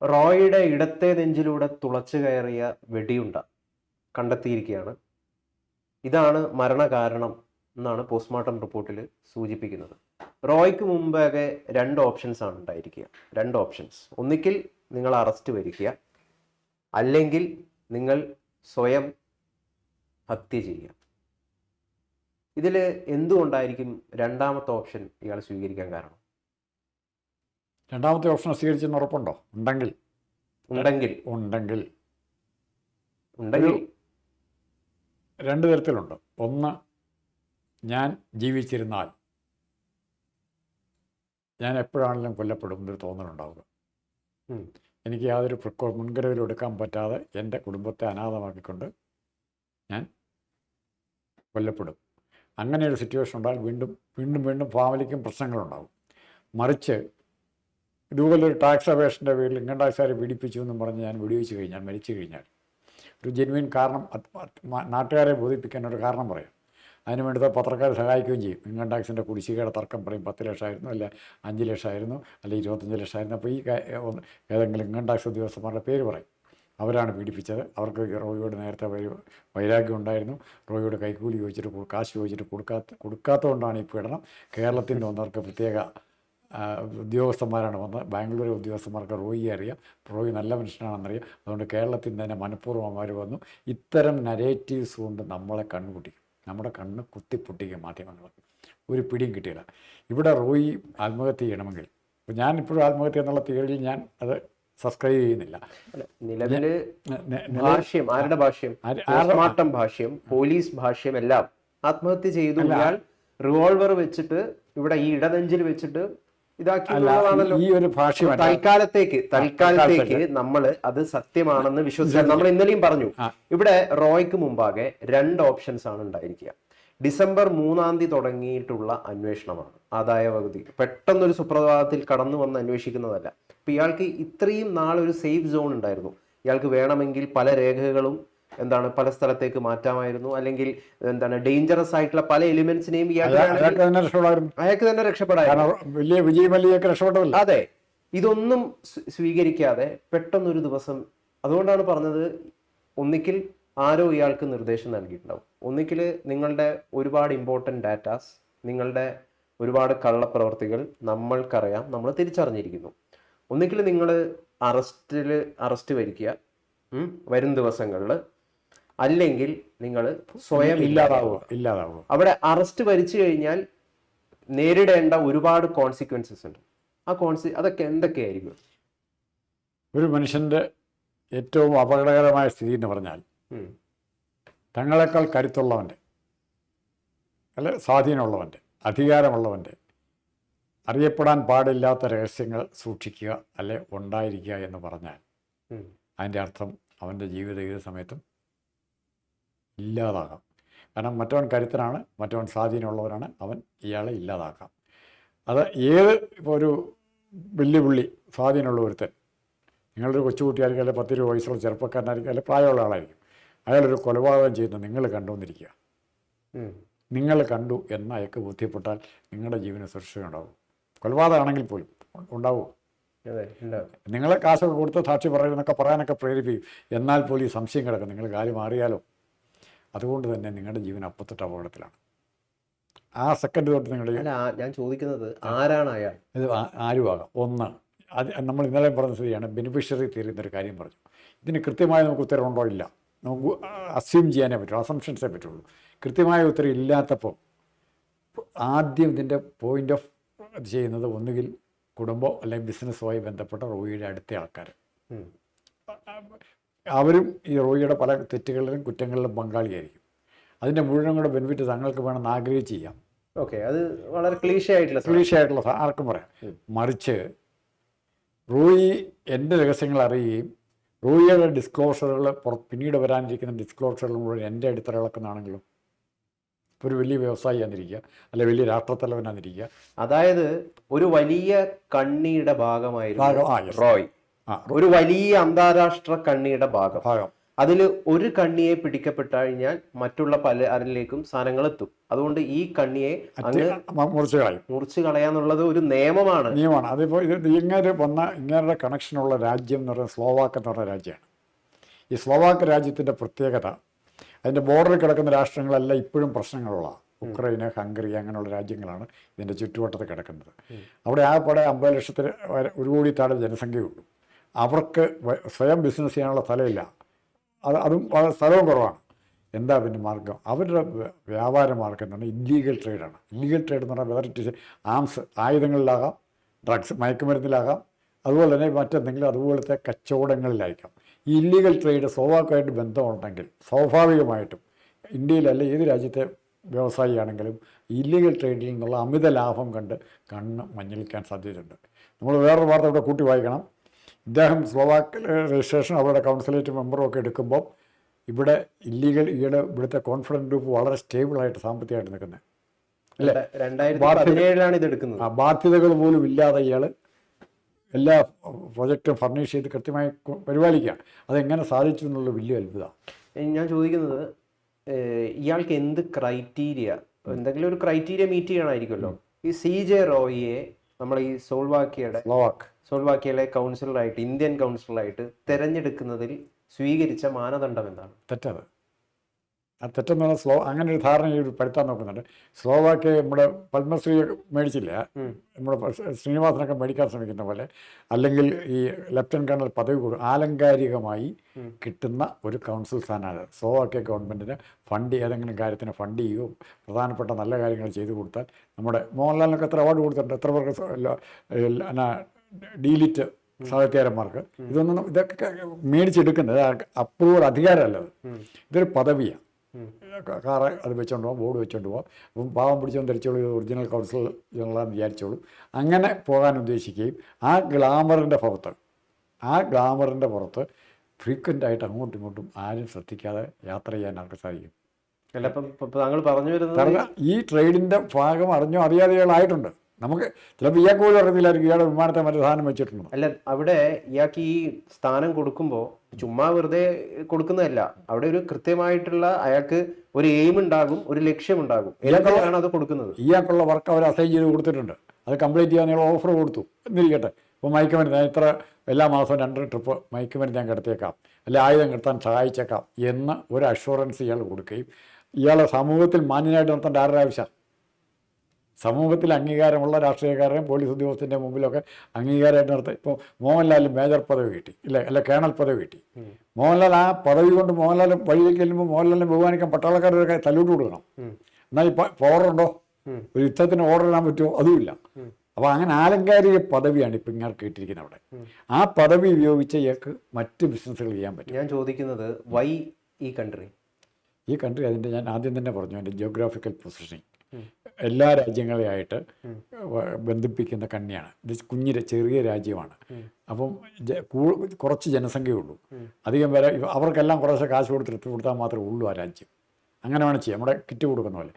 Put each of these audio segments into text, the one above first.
റോയിയുടെ ഇടത്തെ നെഞ്ചിലൂടെ തുളച്ചു കയറിയ വെടിയുണ്ട കണ്ടെത്തിയിരിക്കുകയാണ്. ഇതാണ് മരണകാരണം എന്നാണ് പോസ്റ്റ്മോർട്ടം റിപ്പോർട്ടിൽ സൂചിപ്പിക്കുന്നത്. റോയ്ക്ക് മുമ്പേ രണ്ട് ഓപ്ഷൻസ് ആണ് ഉണ്ടായിരിക്കുക. രണ്ട് ഓപ്ഷൻസ്. ഒന്നിക്കിൽ നിങ്ങൾ അറസ്റ്റ് വരിക്കുക, അല്ലെങ്കിൽ നിങ്ങൾ സ്വയം ഹത്യ ചെയ്യുക. ഇതിൽ എന്തുകൊണ്ടായിരിക്കും രണ്ടാമത്തെ ഓപ്ഷൻ ഇയാൾ സ്വീകരിക്കാൻ കാരണം? രണ്ടാമത്തെ ഓപ്ഷൻ സ്വീകരിച്ചെന്ന് ഉറപ്പുണ്ടോ? ഉണ്ടെങ്കിൽ രണ്ട് തരത്തിലുണ്ട്. ഒന്ന്, ഞാൻ ജീവിച്ചിരുന്നാൽ ഞാൻ എപ്പോഴാണെങ്കിലും കൊല്ലപ്പെടും എന്നൊരു തോന്നലുണ്ടാവുക. എനിക്ക് യാതൊരു മുൻകരുതലും എടുക്കാൻ പറ്റാതെ എൻ്റെ കുടുംബത്തെ അനാഥമാക്കിക്കൊണ്ട് ഞാൻ കൊല്ലപ്പെടും. അങ്ങനെ ഒരു സിറ്റുവേഷൻ ഉണ്ടായാൽ വീണ്ടും ഫാമിലിക്കും പ്രശ്നങ്ങളുണ്ടാകും. മറിച്ച് ഇതുപോലൊരു ടാക്സ് അപേക്ഷൻ്റെ പേരിൽ ഇൻകം ടാക്സുകാരെ പീഡിപ്പിച്ചു എന്നും പറഞ്ഞ് ഞാൻ വെടിവെച്ച് കഴിഞ്ഞാൽ, മരിച്ചു കഴിഞ്ഞാൽ, ഒരു ജെന്യുവിൻ കാരണം നാട്ടുകാരെ ബോധിപ്പിക്കാൻ ഒരു കാരണം പറയാം. അതിന് വേണ്ടി പത്രക്കാരെ സഹായിക്കുകയും ചെയ്യും. ഇൻകം ടാക്സിൻ്റെ കുടിശ്ശികയുടെ തർക്കം പറയും. 10 ലക്ഷമായിരുന്നു, അല്ലെ 5 ലക്ഷമായിരുന്നു, അല്ലെ 25 ലക്ഷമായിരുന്നു. അപ്പോൾ ഈ ഏതെങ്കിലും ഇൻകം ടാക്സ് ഉദ്യോഗസ്ഥന്മാരുടെ പേര് പറയും. അവരാണ് പീഡിപ്പിച്ചത്, അവർക്ക് റോയിയോട് നേരത്തെ വൈരാഗ്യം ഉണ്ടായിരുന്നു, റോയിയോട് കൈക്കൂലി ചോദിച്ചിട്ട് കാശ് ചോദിച്ചിട്ട് കൊടുക്കാത്തതുകൊണ്ടാണ് ഈ പീഡനം. കേരളത്തിൽ നിന്ന് വന്നവർക്ക് പ്രത്യേക ഉദ്യോഗസ്ഥന്മാരാണ് വന്നത്. ബാംഗ്ലൂർ ഉദ്യോഗസ്ഥന്മാർക്ക് റോയിയെ അറിയാം, റോയി നല്ല മനുഷ്യനാണെന്നറിയാം. അതുകൊണ്ട് കേരളത്തിൽ നിന്ന് തന്നെ മനഃപൂർവ്വന്മാർ വന്നു. ഇത്തരം നരേറ്റീവ്സ് കൊണ്ട് നമ്മളെ കണ്ണുപൊട്ടിക്കും, നമ്മുടെ കണ്ണ് കുത്തിപ്പൊട്ടിക്കും മാധ്യമങ്ങൾ. ഒരു പിടിയും കിട്ടിയില്ല. ഇവിടെ റോയി ആത്മഹത്യ ചെയ്യണമെങ്കിൽ, ഇപ്പോൾ ഞാനിപ്പോഴും ആത്മഹത്യ എന്നുള്ള തിയറിയിൽ ഞാൻ അത് സബ്സ്ക്രൈബ് ചെയ്യുന്നില്ല. നിലവില് ഭാഷ്യം, ആരുടെ ഭാഷ്യം? പോസ്റ്റ്മോർട്ടം ഭാഷ്യം, പോലീസ് ഭാഷ്യം എല്ലാം ആത്മഹത്യ ചെയ്തു. ഇയാൾ റിവോൾവർ വെച്ചിട്ട് ഇവിടെ ഈ ഇടനെഞ്ചിൽ വെച്ചിട്ട് ഇതാക്കി. ഈ ഒരു ഭാഷ്യം തൽക്കാലത്തേക്ക് നമ്മൾ അത് സത്യമാണെന്ന് വിശ്വസിച്ചാൽ, നമ്മൾ ഇന്നലെയും പറഞ്ഞു, ഇവിടെ റോയ്ക്ക് മുമ്പാകെ രണ്ട് ഓപ്ഷൻസ് ആണ് ഉണ്ടായിരിക്കുക. ഡിസംബർ 3-ാം തീയതി തുടങ്ങിയിട്ടുള്ള അന്വേഷണമാണ് ആദായ വകുതി. പെട്ടെന്നൊരു സുപ്രഭാതത്തിൽ കടന്നു വന്ന് അന്വേഷിക്കുന്നതല്ല. അപ്പൊ ഇയാൾക്ക് ഇത്രയും നാളൊരു സേഫ് സോൺ ഉണ്ടായിരുന്നു. ഇയാൾക്ക് വേണമെങ്കിൽ പല രേഖകളും പല സ്ഥലത്തേക്ക് മാറ്റാമായിരുന്നു, അല്ലെങ്കിൽ ഡേഞ്ചറസ് ആയിട്ടുള്ള പല എലിമെന്റ്സിനെയും അയാൾക്ക് തന്നെ രക്ഷപ്പെടാം. അതെ, ഇതൊന്നും സ്വീകരിക്കാതെ പെട്ടെന്നൊരു ദിവസം. അതുകൊണ്ടാണ് പറഞ്ഞത്, ഒന്നിക്കിൽ ആരോ ഇയാൾക്ക് നിർദ്ദേശം നൽകിയിട്ടുണ്ടാവും, ഒന്നിക്കിൽ നിങ്ങളുടെ ഒരുപാട് ഇമ്പോർട്ടൻ്റ് ഡാറ്റാസ്, നിങ്ങളുടെ ഒരുപാട് കള്ളപ്രവർത്തികൾ നമ്മൾക്കറിയാം, നമ്മൾ തിരിച്ചറിഞ്ഞിരിക്കുന്നു. ഒന്നിക്കിൽ നിങ്ങൾ അറസ്റ്റ് വരിക്കുക വരും ദിവസങ്ങളിൽ, അല്ലെങ്കിൽ നിങ്ങൾ സ്വയം ഇല്ലാതാവുക. അവിടെ അറസ്റ്റ് വരിച്ചു കഴിഞ്ഞാൽ നേരിടേണ്ട ഒരുപാട് കോൺസിക്വൻസസ് ഉണ്ട്. അതൊക്കെ എന്തൊക്കെയായിരിക്കും? ഒരു മനുഷ്യന്റെ ഏറ്റവും അപകടകരമായ സ്ഥിതി എന്ന് പറഞ്ഞാൽ, തങ്ങളെക്കാൾ കരുത്തുള്ളവൻ്റെ, അല്ലെ സ്വാധീനമുള്ളവൻ്റെ, അധികാരമുള്ളവൻ്റെ അറിയപ്പെടാൻ പാടില്ലാത്ത രഹസ്യങ്ങൾ സൂക്ഷിക്കുക, അല്ലെ ഉണ്ടായിരിക്കുക എന്ന് പറഞ്ഞാൽ അതിൻ്റെ അർത്ഥം അവൻ്റെ ജീവിത ഏത് സമയത്തും ഇല്ലാതാകാം. കാരണം മറ്റവൻ കരുത്തനാണ്, മറ്റവൻ സ്വാധീനമുള്ളവനാണ്, അവൻ ഇയാളെ ഇല്ലാതാക്കാം. അത് ഏത്, ഇപ്പോൾ ഒരു വെല്ലുവിളി സ്വാധീനമുള്ള ഒരുത്തൻ, നിങ്ങളൊരു കൊച്ചുകുട്ടിയായിരിക്കും, അല്ലെ 10-20 വയസ്സുള്ള ചെറുപ്പക്കാരനായിരിക്കും, അല്ലെ പ്രായമുള്ള ആളായിരിക്കും, അയാളൊരു കൊലപാതകം ചെയ്യുന്നത് നിങ്ങൾ കണ്ടുവന്നിരിക്കുക. നിങ്ങൾ കണ്ടു എന്ന് അയാൾക്ക് ബോധ്യപ്പെട്ടാൽ നിങ്ങളുടെ ജീവന് സുരക്ഷയുണ്ടാവും. കൊലപാതകമാണെങ്കിൽ പോലും ഉണ്ടാവുമോ? നിങ്ങളെ കാശൊക്കെ കൊടുത്ത് സാക്ഷി പറയുന്നൊക്കെ പറയാനൊക്കെ പ്രേരിപ്പിക്കും. എന്നാൽ പോലും ഈ സംശയം കിടക്കും, നിങ്ങൾ കാര്യം മാറിയാലോ. അതുകൊണ്ട് തന്നെ നിങ്ങളുടെ ജീവൻ അപ്പത്തൊട്ട് അപകടത്തിലാണ്. ആ സെക്കൻഡ് തൊട്ട് ഞാൻ ചോദിക്കുന്നത് ആരാണ് അയാൾ? ഇത് ആരുമാകാം. ഒന്ന്, അത് നമ്മൾ ഇന്നലെ പറഞ്ഞ സ്ഥിതിയാണ് ബെനിഫിഷ്യറി തിയറി എന്നൊരു കാര്യം പറഞ്ഞു. ഇതിന് കൃത്യമായി നമുക്ക് ഉത്തരവുണ്ടോ? ഇല്ല. നമുക്ക് അസ്യൂം ചെയ്യാനേ പറ്റുള്ളൂ, അസംഷൻസേ പറ്റുള്ളൂ. കൃത്യമായ ഉത്തരം ഇല്ലാത്തപ്പോൾ ആദ്യം ഇതിൻ്റെ പോയിന്റ് ഓഫ് ചെയ്യുന്നത് ഒന്നുകിൽ കുടുംബം അല്ലെങ്കിൽ ബിസിനസ്സുമായി ബന്ധപ്പെട്ട റോയിയുടെ അടുത്ത ആൾക്കാർ. അവരും ഈ റോയിയുടെ പല തെറ്റുകളിലും കുറ്റങ്ങളിലും പങ്കാളിയായിരിക്കും. അതിൻ്റെ മുഴുവൻ കൂടെ ബെനിഫിറ്റ് തങ്ങൾക്ക് വേണമെന്ന് ആഗ്രഹിച്ച് ചെയ്യാം. ഓക്കെ, അത് വളരെ ക്ലീഷയായിട്ടുള്ള ആർക്കും പറയാം. മറിച്ച് റോയി എൻ്റെ രഹസ്യങ്ങൾ അറിയുകയും റോയിയുടെ ഡിസ്ക്ലോഷറുകൾ പിന്നീട് വരാനിരിക്കുന്ന ഡിസ്ക്ലോഷറുകൾ മുഴുവൻ എൻ്റെ അടിത്തറകളൊക്കെയാണെങ്കിലും, ഒരു വലിയ വ്യവസായി ആന്നിരിക്കുക, അല്ലെ വലിയ രാഷ്ട്രത്തലവനാന്നിരിക്കുക, അതായത് ഒരു വലിയ കണ്ണിയുടെ ഭാഗമായിരുന്നു റോയ്, ഒരു വലിയ അന്താരാഷ്ട്ര കണ്ണിയുടെ ഭാഗം. അതിൽ ഒരു കണ്ണിയെ പിടിക്കപ്പെട്ടു കഴിഞ്ഞാൽ മറ്റുള്ള പലരിലേക്കും സാധനങ്ങൾ എത്തും. അതുകൊണ്ട് ഈ കണ്ണിയെ അങ്ങ് മുറിച്ച് കളയാന്നുള്ളത് ഒരു നിയമമാണ്. അതിപ്പോൾ ഇത് ഇങ്ങനെ കണക്ഷനുള്ള രാജ്യം എന്ന് പറയുന്നത് സ്ലോവാക്ക് എന്ന് പറഞ്ഞ രാജ്യമാണ്. ഈ സ്ലോവാക്ക് രാജ്യത്തിൻ്റെ പ്രത്യേകത, അതിൻ്റെ ബോർഡറിൽ കിടക്കുന്ന രാഷ്ട്രങ്ങളെല്ലാം ഇപ്പോഴും പ്രശ്നങ്ങളുള്ള ഉക്രൈന്, ഹംഗറി അങ്ങനെയുള്ള രാജ്യങ്ങളാണ് ഇതിൻ്റെ ചുറ്റുവട്ടത്ത് കിടക്കുന്നത്. അവിടെ ആകെപ്പാടെ 50 ലക്ഷത്തിന് 1 കോടി താഴെ ജനസംഖ്യയുള്ളൂ. അവർക്ക് സ്വയം ബിസിനസ് ചെയ്യാനുള്ള സ്ഥലമില്ല. അതും സ്ഥലവും കുറവാണ്. എന്താ പിന്നെ മാർഗം? അവരുടെ വ്യാപാര മാർഗം എന്ന് പറഞ്ഞാൽ ഇല്ലീഗൽ ട്രേഡാണ്. ഇല്ലീഗൽ ട്രേഡ് എന്ന് പറഞ്ഞാൽ വെറൈറ്റി ആംസ്, ആയുധങ്ങളിലാകാം, ഡ്രഗ്സ്, മയക്കുമരുന്നിലാകാം, അതുപോലെ തന്നെ മറ്റെന്തെങ്കിലും അതുപോലത്തെ കച്ചവടങ്ങളിലായിരിക്കാം. ഈ ഇല്ലീഗൽ ട്രേഡ് സ്ലോവാക്കുമായിട്ട് ബന്ധമുണ്ടെങ്കിൽ സ്വാഭാവികമായിട്ടും ഇന്ത്യയിലല്ല ഏത് രാജ്യത്തെ വ്യവസായിയാണെങ്കിലും ഇല്ലീഗൽ ട്രേഡിൽ നിന്നുള്ള അമിത ലാഭം കണ്ട് കണ്ണ് മഞ്ഞളിക്കാൻ സാധ്യതയുണ്ട്. നമ്മൾ വേറൊരു വാർത്ത ഇവിടെ കൂട്ടി വായിക്കണം. ഇദ്ദേഹം സ്ലോവാക്ക് രജിസ്ട്രേഷൻ അവരുടെ കൗൺസിലേറ്റ് മെമ്പറും ഒക്കെ എടുക്കുമ്പോൾ ഇവിടെ ഇവിടുത്തെ കോൺഫിഡൻസ് ഗ്രൂപ്പ് വളരെ സ്റ്റേബിളായിട്ട് സാമ്പത്തികമായിട്ട് നിൽക്കുന്നത് അല്ലേ. 2017 ഇത് എടുക്കുന്നത്. ബാധ്യതകൾ പോലും ഇല്ലാതെ ഇയാൾ എല്ലാ പ്രൊജക്റ്റും ഫർണിഷ് ചെയ്ത് കൃത്യമായി പരിപാലിക്കുകയാണ്. അതെങ്ങനെ സാധിച്ചു എന്നുള്ള വലിയ അത്ഭുതമാണ്. ഞാൻ ചോദിക്കുന്നത്, ഇയാൾക്ക് എന്ത് ക്രൈറ്റീരിയ, എന്തെങ്കിലും ഒരു ക്രൈറ്റീരിയ മീറ്റ് ചെയ്യണമായിരിക്കുമല്ലോ. ഈ CJ റോയിയെ നമ്മൾ ഈ സ്ലോവാക്യയിലെ കൗൺസിലറായിട്ട്, ഇന്ത്യൻ കൗൺസിലറായിട്ട് തിരഞ്ഞെടുക്കുന്നതിൽ സ്വീകരിച്ച മാനദണ്ഡം എന്താണ്? തെറ്റത്. ആ തെറ്റെന്ന് പറഞ്ഞാൽ അങ്ങനെ ഒരു ധാരണ പടുത്താൻ നോക്കുന്നുണ്ട്. സ്ലോവാക്യ നമ്മുടെ പത്മശ്രീ മേടിച്ചില്ല, നമ്മുടെ ശ്രീനിവാസനൊക്കെ മേടിക്കാൻ ശ്രമിക്കുന്ന പോലെ, അല്ലെങ്കിൽ ഈ ലഫ്റ്റനന്റ് കേണൽ പദവി കൊടുക്കും, ആലങ്കാരികമായി കിട്ടുന്ന ഒരു കൗൺസിൽ സ്ഥാനമാണ്. സ്ലോവാക്യ ഗവൺമെൻറ്റിന് ഏതെങ്കിലും കാര്യത്തിന് ഫണ്ട് ചെയ്യുകയോ പ്രധാനപ്പെട്ട നല്ല കാര്യങ്ങൾ ചെയ്തു കൊടുത്താൽ, നമ്മുടെ മോഹൻലാലിനൊക്കെ എത്ര അവാർഡ് കൊടുത്തിട്ടുണ്ട്, എത്ര പേർക്ക് ഡീലിറ്റ് സാഹിത്യകാരന്മാർക്ക്, ഇതൊക്കെ മേടിച്ചെടുക്കുന്നത് അപ്രൂവൽ അധികാരമല്ലത്, ഇതൊരു പദവിയാണ്. കാറ് അത് വെച്ചുകൊണ്ട് പോകാം, ബോർഡ് വെച്ചുകൊണ്ട് പോകാം. അപ്പം പാവം പിടിച്ചോണ്ട് ധരിച്ചോളൂ ഒറിജിനൽ കൗൺസിൽ ജനറലാന്ന് വിചാരിച്ചോളൂ. അങ്ങനെ പോകാൻ ഉദ്ദേശിക്കുകയും ആ ഗ്ലാമറിൻ്റെ പുറത്ത് ഫ്രീക്വൻ്റായിട്ട് അങ്ങോട്ടും ഇങ്ങോട്ടും ആരും ശ്രദ്ധിക്കാതെ യാത്ര ചെയ്യാൻ അവർക്ക് സാധിക്കും. അല്ല, ഇപ്പം താങ്കൾ പറഞ്ഞു വരുന്നത് ഈ ട്രേഡിൻ്റെ ഭാഗം അറിഞ്ഞോ അറിയാതെയായിട്ടുണ്ട്. നമുക്ക് ചിലപ്പോൾ ഇയാൾക്ക് പോലും അറിയില്ലായിരിക്കും ഇയാളുടെ വിമാനത്തെ മറ്റു സാധനം വെച്ചിട്ടുണ്ട്. അല്ല, അവിടെ ഇയാൾക്ക് ഈ സ്ഥാനം കൊടുക്കുമ്പോൾ ചുമ്മാ വെറുതെ കൊടുക്കുന്നതല്ല. അവിടെ ഒരു കൃത്യമായിട്ടുള്ള അയാൾക്ക് ഒരു എയിം ഉണ്ടാകും, ഒരു ലക്ഷ്യമുണ്ടാകും. ഇയാൾക്കാണ് അത് കൊടുക്കുന്നത്. ഇയാൾക്കുള്ള വർക്ക് അവർ അസൈൻ ചെയ്ത് കൊടുത്തിട്ടുണ്ട്. അത് കംപ്ലീറ്റ് ചെയ്യാൻ ഓഫർ കൊടുത്തു എന്നിരിക്കട്ടെ. ഇപ്പോൾ മയക്കുമരുന്ന് ഞാൻ ഇത്ര എല്ലാ മാസവും 2 ട്രിപ്പ് മയക്കുമരുന്ന് ഞാൻ കിടത്തിയേക്കാം, അല്ലെ ആയുധം കിടത്താൻ സഹായിച്ചേക്കാം എന്ന് ഒരു അഷുറൻസ് ഇയാൾ കൊടുക്കുകയും ഇയാളെ സമൂഹത്തിൽ മാന്യനായിട്ട് നിർത്തേണ്ട ആരുടെ ആവശ്യം? സമൂഹത്തിൽ അംഗീകാരമുള്ള രാഷ്ട്രീയക്കാരെയും പോലീസ് ഉദ്യോഗസ്ഥൻ്റെ മുമ്പിലൊക്കെ അംഗീകാരമായിട്ട് നിർത്തി. ഇപ്പോൾ മോഹൻലാലിന് മേജർ പദവി കിട്ടി, അല്ല കേണൽ പദവി കിട്ടി. മോഹൻലാൽ ആ പദവി കൊണ്ട് മോഹൻലാൽ വഴിയിലേക്ക് ചെല്ലുമ്പോൾ മോഹൻലാലിനെ ബഹുമാനിക്കാൻ പട്ടാളക്കാരൊക്കെ തല്ലൂട്ട് കൊടുക്കണം. എന്നാൽ ഇപ്പോൾ പവറുണ്ടോ? ഒരു യുദ്ധത്തിന് ഓർഡർ ഇടാൻ പറ്റുമോ? അതുമില്ല. അപ്പോൾ അങ്ങനെ ആലങ്കാരിക പദവിയാണ് ഇപ്പം ഇങ്ങനെ കേട്ടിരിക്കുന്നത്. അവിടെ ആ പദവി ഉപയോഗിച്ച് ഇയാൾക്ക് മറ്റ് ബിസിനസ്സുകൾ ചെയ്യാൻ പറ്റും. ഞാൻ ചോദിക്കുന്നത്, വൈ ഈ കൺട്രി അതിൻ്റെ ഞാൻ ആദ്യം തന്നെ പറഞ്ഞു, അതിൻ്റെ ജിയോഗ്രാഫിക്കൽ പൊസിഷനിങ് എല്ലാ രാജ്യങ്ങളെയായിട്ട് ബന്ധിപ്പിക്കുന്ന കണ്ണിയാണ്. ഇത് ചെറിയ രാജ്യമാണ്. അപ്പം കുറച്ച് ജനസംഖ്യയുള്ളൂ. അധികം പേരെ അവർക്കെല്ലാം കുറച്ച് കാശ് കൊടുത്താൽ മാത്രമേ ഉള്ളൂ ആ രാജ്യം. അങ്ങനെ വേണം ചെയ്യാം, നമ്മുടെ കിറ്റ് കൊടുക്കുന്ന പോലെ.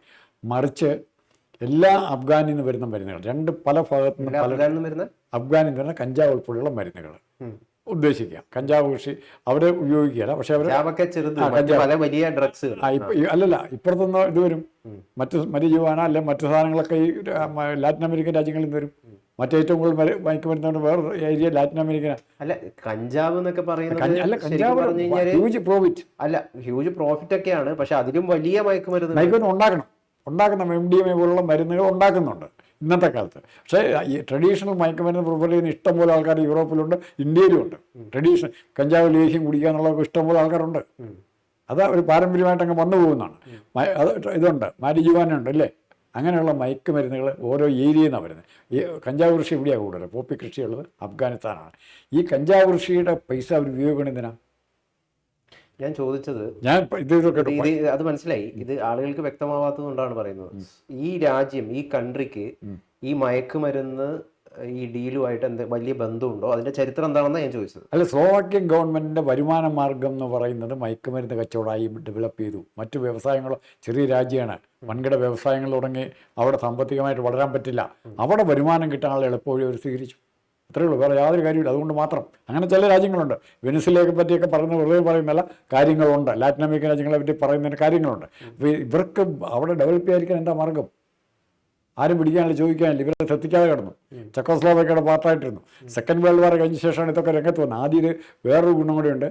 മറിച്ച് എല്ലാ അഫ്ഗാനിൽ നിന്ന് വരുന്ന മരുന്നുകൾ പല ഭാഗത്തു നിന്ന് അഫ്ഗാനിൽ നിന്ന് വരുന്ന കഞ്ചാവ് ഉൾപ്പെടെയുള്ള മരുന്നുകൾ ഉദ്ദേശിക്കാം. കഞ്ചാവ് കൃഷി അവിടെ ഉപയോഗിക്കുകയല്ല, പക്ഷെ അവർ അല്ലല്ല ഇപ്പുറത്തുനിന്ന് ഇത് വരും. മറ്റു ജീവാന അല്ലെ മറ്റു സാധനങ്ങളൊക്കെ ഈ ലാറ്റിൻ അമേരിക്കൻ രാജ്യങ്ങളിൽ നിന്ന് വരും. മറ്റേറ്റവും കൂടുതൽ മയക്കുമരുന്നുകൊണ്ട് വേറെ ഏരിയ ലാറ്റിൻ അമേരിക്കനാണ്. അല്ല, കഞ്ചാവ് എന്നൊക്കെ പറയുന്നത് ഹ്യൂജ് പ്രോഫിറ്റ് ഒക്കെയാണ്. പക്ഷെ അതിലും വലിയ മയക്കുമരുന്ന് ഉണ്ടാക്കുന്ന MDMA പോലുള്ള മരുന്നുകൾ ഉണ്ടാക്കുന്നുണ്ട് ഇന്നത്തെ കാലത്ത്. പക്ഷേ ഈ ട്രഡീഷണൽ മയക്കുമരുന്ന് പ്രിഫർ ചെയ്യുന്ന ഇഷ്ടംപോലെ ആൾക്കാർ യൂറോപ്പിലുണ്ട്, ഇന്ത്യയിലും ഉണ്ട്. ട്രഡീഷണൽ കഞ്ചാവ് ലേഹ്യം കുടിക്കുക എന്നുള്ളവർക്ക് ഇഷ്ടംപോലെ ആൾക്കാരുണ്ട്. അത് ഒരു പാരമ്പര്യമായിട്ട് അങ്ങ് വന്നു പോകുന്നതാണ്. അത് ഇതുണ്ട്, മാരിജുവാനുണ്ട് അല്ലേ. അങ്ങനെയുള്ള മയക്കുമരുന്നുകൾ ഓരോ ഏരിയയിൽ നിന്നാണ് വരുന്നത്. ഈ കഞ്ചാവ് കൃഷി ഇവിടെയാണ് കൂടുതൽ, പോപ്പി കൃഷിയുള്ളത് അഫ്ഗാനിസ്ഥാനാണ്. ഈ കഞ്ചാവ് കൃഷിയുടെ പൈസ അവർ ഉപയോഗിക്കണം എന്തിനാണ്? ഞാൻ ചോദിച്ചത്, അത് മനസ്സിലായി. ഇത് ആളുകൾക്ക് വ്യക്തമാവാത്തത് കൊണ്ടാണ് പറയുന്നത്. ഈ രാജ്യം, ഈ കൺട്രിക്ക് ഈ മയക്കുമരുന്ന് ഈ ഡീലുമായിട്ട് വലിയ ബന്ധമുണ്ടോ? അതിന്റെ ചരിത്രം എന്താണെന്ന് ഞാൻ ചോദിച്ചത്. അല്ല, സ്ലോവാക്യൻ ഗവൺമെന്റിന്റെ വരുമാന മാർഗം എന്ന് പറയുന്നത് മയക്കുമരുന്ന് കച്ചവടമായി ഡെവലപ്പ് ചെയ്തു. മറ്റു വ്യവസായങ്ങളോ, ചെറിയ രാജ്യമാണ്, വൻകിട വ്യവസായങ്ങൾ തുടങ്ങി അവിടെ സാമ്പത്തികമായിട്ട് വളരാൻ പറ്റില്ല. അവിടെ വരുമാനം കിട്ടാനുള്ള എളുപ്പവഴി അവർ സ്വീകരിച്ചു. അത്രയേ ഉള്ളൂ, വേറെ യാതൊരു കാര്യമില്ല. അതുകൊണ്ട് മാത്രം അങ്ങനെ ചില രാജ്യങ്ങളുണ്ട്. വെനിസിലയെ പറ്റിയൊക്കെ പറയുന്ന വെറുതെ പറയുന്നല്ല, കാര്യങ്ങളുണ്ട്. ലാറ്റിൻ അമേരിക്കൻ രാജ്യങ്ങളെ പറ്റി പറയുന്നതിന് കാര്യങ്ങളുണ്ട്. അപ്പോൾ ഇവർക്ക് അവിടെ ഡെവലപ്പ് ചെയ്യാതിരിക്കാൻ എന്താ മാർഗം? ആരും പിടിക്കാനില്ല, ചോദിക്കാനില്ല. ഇവരെ ശ്രദ്ധിക്കാതെ കിടന്നു. ചെക്കോസ്ലോവാക്യയുടെ പാർട്ടായിട്ടിരുന്നു. സെക്കൻഡ് വേൾഡ് വാർ കഴിഞ്ഞ ശേഷമാണ് ഇതൊക്കെ രംഗത്ത് വന്നത്. ആദ്യം ഇത് വേറൊരു ഗുണം കൂടിയുണ്ട്.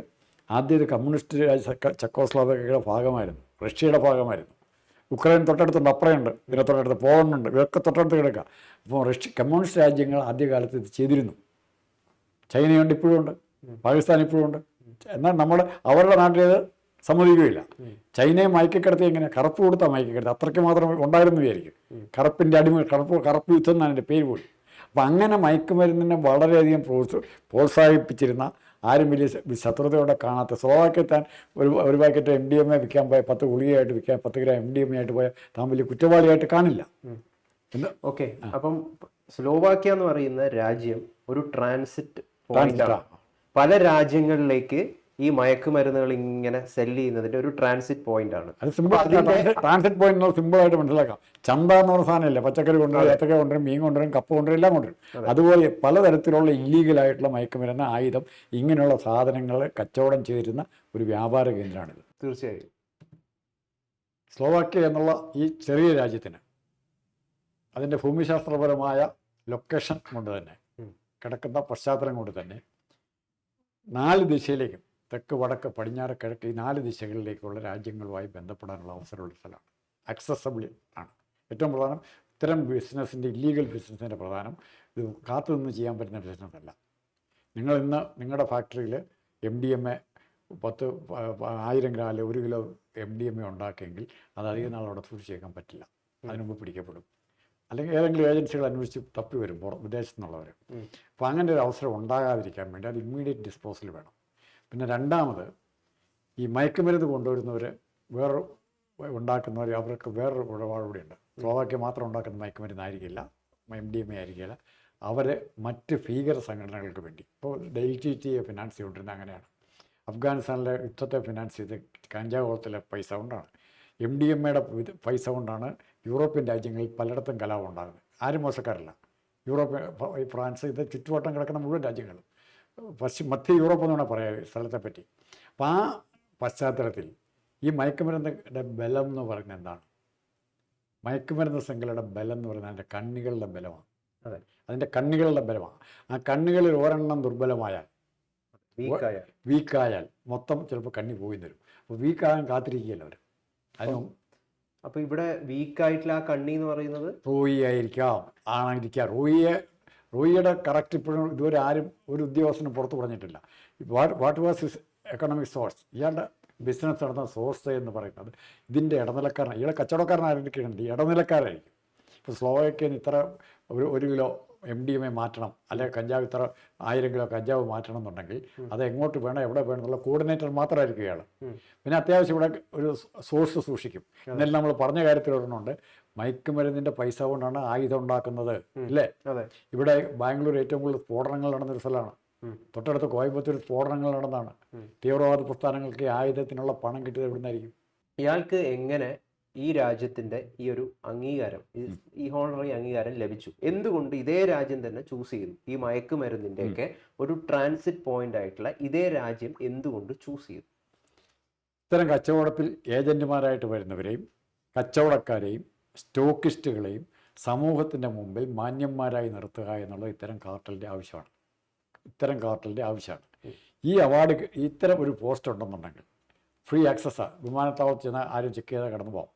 ആദ്യം ഇത് കമ്മ്യൂണിസ്റ്റ് ചെക്കോസ്ലോവാക്യയുടെ ഭാഗമായിരുന്നു, റഷ്യയുടെ ഭാഗമായിരുന്നു. യുക്രൈൻ തൊട്ടടുത്തുണ്ട്, അപ്പുറമുണ്ട്, ഇതിനെ തൊട്ടടുത്ത് പോളണ്ടുണ്ട്, ഇവരൊക്കെ തൊട്ടടുത്ത് കിടക്കുക. അപ്പോൾ കമ്മ്യൂണിസ്റ്റ് രാജ്യങ്ങൾ ആദ്യകാലത്ത് ഇത് ചെയ്തിരുന്നു. ചൈനയുണ്ട്, ഇപ്പോഴും ഉണ്ട്, പാകിസ്ഥാൻ ഇപ്പോഴും ഉണ്ട്. എന്നാൽ അവരുടെ നാട്ടിലേത് സമ്മതിക്കുകയില്ല. ചൈനയെ മയക്കിക്കിടത്തി എങ്ങനെ കറുപ്പ് കൊടുത്താൽ മയക്കിക്കിടത്തി, അത്രയ്ക്ക് മാത്രം ഉണ്ടായിരുന്നു വിചാരിക്കും. കറുപ്പിൻ്റെ കറുപ്പ് യുദ്ധം എന്നാണ് എൻ്റെ പേര് പോലും. അപ്പം അങ്ങനെ മയക്കുമരുന്നിനെ വളരെയധികം പ്രോത്സാഹിപ്പിച്ചിരുന്ന, ആരും വലിയ ശത്രുതയോടെ കാണാത്ത, സ്ലോവാക്യയിൽ താൻ ഒരു പാക്കറ്റ് MDMA വിൽക്കാൻ പോയ, 10 ഗുളികയായിട്ട് വിൽക്കാൻ 10 ഗ്രാം MDMA ആയിട്ട് പോയാൽ താൻ വലിയ കുറ്റവാളിയായിട്ട് കാണില്ല. ഓക്കെ, അപ്പം സ്ലോവാക്യ എന്ന് പറയുന്ന രാജ്യം ഒരു ട്രാൻസിറ്റ് പോയിന്റാണ്. പല രാജ്യങ്ങളിലേക്ക് ഈ മയക്കുമരുന്നുകൾ ഇങ്ങനെ സെല്ല് ചെയ്യുന്നതിന്റെ ഒരു ട്രാൻസിറ്റ് പോയിന്റ് ആണ്. അത് സിമ്പിൾ, ട്രാൻസിറ്റ് പോയിന്റ് സിമ്പിളായിട്ട് മനസ്സിലാക്കാം. ചന്ത എന്ന് പറഞ്ഞ സാധനമില്ല, പച്ചക്കറി കൊണ്ടുവരും, ഏത്തക്ക കൊണ്ടുവരും, മീൻ കൊണ്ടുവരും, കപ്പ കൊണ്ടുവരും, എല്ലാം കൊണ്ടുവരും. അതുപോലെ പലതരത്തിലുള്ള ഇല്ലീഗലായിട്ടുള്ള മയക്കുമരുന്ന്, ആയുധം, ഇങ്ങനെയുള്ള സാധനങ്ങൾ കച്ചവടം ചെയ്തിരുന്ന ഒരു വ്യാപാര കേന്ദ്രമാണിത്. തീർച്ചയായും സ്ലോവാക്യ എന്നുള്ള ഈ ചെറിയ രാജ്യത്തിന് അതിൻ്റെ ഭൂമിശാസ്ത്രപരമായ ലൊക്കേഷൻ കൊണ്ട് തന്നെ, കിടക്കുന്ന പശ്ചാത്തലം കൊണ്ട് തന്നെ 4 ദിശയിലേക്കും, തെക്ക്, വടക്ക്, പടിഞ്ഞാറ്, കിഴക്ക്, ഈ 4 ദിശകളിലേക്കുള്ള രാജ്യങ്ങളുമായി ബന്ധപ്പെടാനുള്ള അവസരമുള്ള സ്ഥലമാണ്. അക്സസബിൾ ആണ്. ഏറ്റവും പ്രധാനം ഇത്തരം ബിസിനസ്സിൻ്റെ, ഇല്ലീഗൽ ബിസിനസ്സിൻ്റെ പ്രധാനം ഇത് കാത്തു നിന്ന് ചെയ്യാൻ പറ്റുന്ന ബിസിനസ്സല്ല. നിങ്ങൾ ഇന്ന് നിങ്ങളുടെ ഫാക്ടറിയിൽ MDMA 10,000 ഗ്രാം അല്ലെ 1 കിലോ MDMA ഉണ്ടാക്കിയെങ്കിൽ അത് അധികം നാൾ അവിടെ സൂക്ഷിച്ചേക്കാൻ പറ്റില്ല. അതിനുമുമ്പ് പിടിക്കപ്പെടും. അല്ലെങ്കിൽ ഏതെങ്കിലും ഏജൻസികൾ അന്വേഷിച്ച് തപ്പി വരും, വിദേശത്തു നിന്നുള്ളവർ. അപ്പോൾ അങ്ങനെ ഒരു അവസരം ഉണ്ടാകാതിരിക്കാൻ വേണ്ടി അത് ഇമ്മീഡിയറ്റ് ഡിസ്പോസൽ വേണം. പിന്നെ രണ്ടാമത്, ഈ മയക്കുമരുന്ന് കൊണ്ടുവരുന്നവർ, വേറെ ഉണ്ടാക്കുന്നവർ, അവർക്ക് വേറൊരു ഇടപാട് കൂടിയുണ്ട്. സ്ലോവാക്യ മാത്രം ഉണ്ടാക്കുന്ന മയക്കുമരുന്നായിരിക്കില്ല, MDMA ആയിരിക്കില്ല. അവർ മറ്റ് ഭീകര സംഘടനകൾക്ക് വേണ്ടി, ഇപ്പോൾ LTTE ഫിനാൻസ് ചെയ്തുകൊണ്ടിരുന്നത് അങ്ങനെയാണ്. അഫ്ഗാനിസ്ഥാനിലെ യുദ്ധത്തെ ഫിനാൻസ് ചെയ്ത് കഞ്ചാവോളത്തിലെ പൈസ കൊണ്ടാണ്, MDMAയുടെ പൈസ കൊണ്ടാണ് യൂറോപ്യൻ രാജ്യങ്ങളിൽ പലയിടത്തും കലാപം ഉണ്ടാകുന്നത്. ആരും മോശക്കാരല്ല. ഫ്രാൻസ്, ഇത് ചുറ്റുവട്ടം കിടക്കുന്ന മുഴുവൻ രാജ്യങ്ങളും, മധ്യ യൂറോപ്പ് എന്ന് വേണം പറയാം സ്ഥലത്തെപ്പറ്റി. അപ്പോൾ ആ പശ്ചാത്തലത്തിൽ ഈ മയക്കുമരുന്നിൻ്റെ ബലം എന്ന് പറയുന്നത് എന്താണ്? മയക്കുമരുന്ന് ശൃംഖലയുടെ ബലം എന്ന് പറയുന്നത് അതിൻ്റെ കണ്ണികളുടെ ബലമാണ്. അതെ, അതിൻ്റെ കണ്ണികളുടെ ബലമാണ്. ആ കണ്ണികളിൽ ഒരെണ്ണം ദുർബലമായാൽ, വീക്കായാൽ മൊത്തം ചിലപ്പോൾ കണ്ണി പോയി തരും. അപ്പോൾ വീക്കാകാൻ കാത്തിരിക്കുകയല്ല അവർ. അതിന് അപ്പോൾ ഇവിടെ വീക്കായിട്ടുള്ള ആ കണ്ണി എന്ന് പറയുന്നത് റോയി ആയിരിക്കാം, ആയിരിക്കാം. റോയിയുടെ കറക്റ്റ് ഇപ്പോഴും ഇതുവരെ ആരും ഒരു ഉദ്യോഗസ്ഥനും പുറത്ത് പറഞ്ഞിട്ടില്ല. What was his economic source, ഇയാളുടെ ബിസിനസ് നടന്ന സോഴ്സ് എന്ന് പറയുന്നത് ഇതിൻ്റെ ഇടനിലക്കാരനാണ്. ഇയാളെ കച്ചവടക്കാരനായിരിക്കും, ഇടനിലക്കാരായിരിക്കും. ഇപ്പോൾ സ്ലോവാക്യയിൽ ഇത്ര 1 കിലോ MDMA മാറ്റണം, അല്ലെങ്കിൽ കഞ്ചാവ് ഇത്ര 1000 കിലോ കഞ്ചാവ് മാറ്റണം എന്നുണ്ടെങ്കിൽ അത് എങ്ങോട്ട് വേണം, എവിടെ വേണം എന്നുള്ള കോർഡിനേറ്റർ മാത്രമായിരിക്കും ഇയാൾ. പിന്നെ അത്യാവശ്യം ഇവിടെ ഒരു സോഴ്സ് സൂക്ഷിക്കും. എന്നാലും നമ്മൾ പറഞ്ഞ കാര്യത്തിൽ ഒരെണ്ണമുണ്ട്, മയക്കുമരുന്നിൻ്റെ പൈസ കൊണ്ടാണ് ആയുധം ഉണ്ടാക്കുന്നത്, ഇല്ലേ? ഇവിടെ ബാംഗ്ലൂർ ഏറ്റവും കൂടുതൽ സ്ഫോടനങ്ങൾ നടന്നൊരു സ്ഥലമാണ്. തൊട്ടടുത്ത് കോയമ്പത്തൂർ സ്ഫോടനങ്ങൾ നടന്നതാണ്. തീവ്രവാദ പ്രസ്ഥാനങ്ങൾക്ക് ആയുധത്തിനുള്ള പണം കിട്ടിയത് എവിടുന്നായിരിക്കും? ഇയാൾക്ക് എങ്ങനെ ഈ രാജ്യത്തിന്റെ ഈ ഒരു അംഗീകാരം, ഈ ഹോണററി അംഗീകാരം ലഭിച്ചു? എന്തുകൊണ്ട് ഇതേ രാജ്യം തന്നെ ചൂസ് ചെയ്തു? ഈ മയക്കുമരുന്നിന്റെ ഒക്കെ ഒരു ട്രാൻസിറ്റ് പോയിന്റ് ആയിട്ടുള്ള ഇതേ രാജ്യം എന്തുകൊണ്ട് ചൂസ് ചെയ്തു? ഇത്തരം കച്ചവടത്തിൽ ഏജന്റുമാരായിട്ട് വരുന്നവരെയും കച്ചവടക്കാരെയും സ്റ്റോക്കിസ്റ്റുകളെയും സമൂഹത്തിൻ്റെ മുമ്പിൽ മാന്യന്മാരായി നിർത്തുക എന്നുള്ളത് ഇത്തരം കാർട്ടലിൻ്റെ ആവശ്യമാണ്. ഈ അവാർഡ്, ഇത്തരം ഒരു പോസ്റ്റ് ഉണ്ടെന്നുണ്ടെങ്കിൽ ഫ്രീ ആക്സസ്സാണ്. വിമാനത്താവളത്തിൽ ചെന്നാൽ ആരും ചെക്ക് ചെയ്താൽ കടന്നു പോകാം.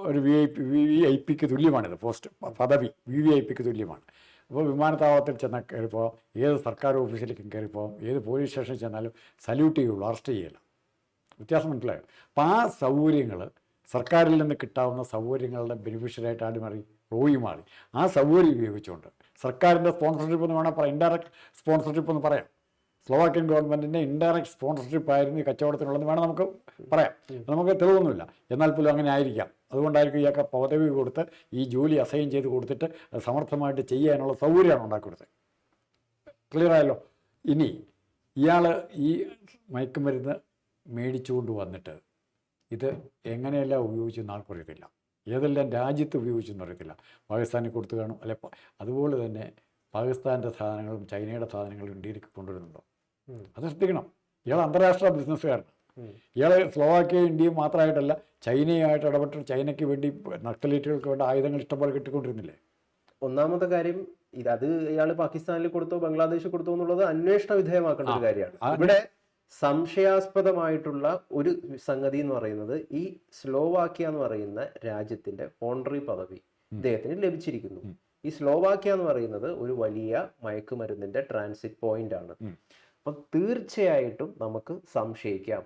ഒരു VIP തുല്യമാണിത്. പോസ്റ്റ് പദവി VVIPക്ക് തുല്യമാണ്. അപ്പോൾ വിമാനത്താവളത്തിൽ ചെന്നാൽ കയറിപ്പോകാം, ഏത് സർക്കാർ ഓഫീസിലേക്കും കയറിപ്പോകാം, ഏത് പോലീസ് സ്റ്റേഷനിൽ ചെന്നാലും സല്യൂട്ട് ചെയ്യുള്ളൂ, അറസ്റ്റ് ചെയ്യില്ല. വ്യത്യാസം മനസ്സിലായോ? അപ്പോൾ ആ സൗകര്യങ്ങൾ, സർക്കാരിൽ നിന്ന് കിട്ടാവുന്ന സൗകര്യങ്ങളുടെ ബെനിഫിഷ്യറായിട്ട് ആരും മാറി, റോയി മാറി. ആ സൗകര്യം ഉപയോഗിച്ചുകൊണ്ട് സർക്കാരിൻ്റെ സ്പോൺസർഷിപ്പ് എന്ന് വേണം പറയാം, ഇൻഡയറക്റ്റ് സ്പോൺസർഷിപ്പ് എന്ന് പറയാം. സ്ലോവാക്യൻ ഗവൺമെൻറ്റിൻ്റെ ഇൻഡയറക്റ്റ് സ്പോൺസർഷിപ്പ് ആയിരുന്നു ഈ കച്ചവടത്തിനുള്ളതെന്ന് വേണം നമുക്ക് പറയാം. നമുക്ക് തെളിവൊന്നുമില്ല, എന്നാൽ പോലും അങ്ങനെ ആയിരിക്കാം. അതുകൊണ്ടായിരിക്കും ഇയാൾക്ക് പദവി കൊടുത്ത് ഈ ജോലി അസൈൻ ചെയ്ത് കൊടുത്തിട്ട് അത് സമർത്ഥമായിട്ട് ചെയ്യാനുള്ള സൗകര്യമാണ് ഉണ്ടാക്കി കൊടുത്തത്. ക്ലിയർ ആയല്ലോ? ഇനി ഇയാൾ ഈ മയക്കുമരുന്ന് മേടിച്ചുകൊണ്ട് വന്നിട്ട് ഇത് എങ്ങനെയെല്ലാം ഉപയോഗിച്ചെന്ന് ആൾക്കറിയത്തില്ല, ഏതെല്ലാം രാജ്യത്ത് ഉപയോഗിച്ചെന്ന് അറിയത്തില്ല. പാകിസ്ഥാനിൽ കൊടുത്തു കാണും, അല്ലെ അതുപോലെ തന്നെ പാകിസ്ഥാൻ്റെ സാധനങ്ങളും ചൈനയുടെ സാധനങ്ങളും ഇന്ത്യയിലേക്ക് കൊണ്ടുവരുന്നുണ്ടോ? അത് ശ്രദ്ധിക്കണം. ഇയാൾ അന്താരാഷ്ട്ര ബിസിനസ്സുകാരനാണ്. ഇയാൾ സ്ലോവാക്യ ഇന്ത്യയും മാത്രമായിട്ടല്ല ചൈനയുമായിട്ട് ഇടപെട്ട് ചൈനയ്ക്ക് വേണ്ടി നക്സലേറ്റുകൾക്ക് വേണ്ട ആയുധങ്ങൾ ഇഷ്ടംപോലെ കിട്ടിക്കൊണ്ടിരുന്നില്ലേ? ഒന്നാമത്തെ കാര്യം അത് ഇയാൾ പാകിസ്ഥാനിൽ കൊടുത്തോ ബംഗ്ലാദേശിൽ കൊടുത്തോ എന്നുള്ളത് അന്വേഷണ വിധേയമാക്കേണ്ട ഒരു കാര്യമാണ്. ഇവിടെ സംശയാസ്പദമായിട്ടുള്ള ഒരു സംഗതി എന്ന് പറയുന്നത് ഈ സ്ലോവാക്യ എന്ന് പറയുന്ന രാജ്യത്തിന്റെ ഓണററി പദവി ഇദ്ദേഹത്തിന് ലഭിച്ചിരിക്കുന്നു. ഈ സ്ലോവാക്യ എന്ന് പറയുന്നത് ഒരു വലിയ മയക്കുമരുന്നിന്റെ ട്രാൻസിറ്റ് പോയിന്റ് ആണ്. അപ്പൊ തീർച്ചയായിട്ടും നമുക്ക് സംശയിക്കാം,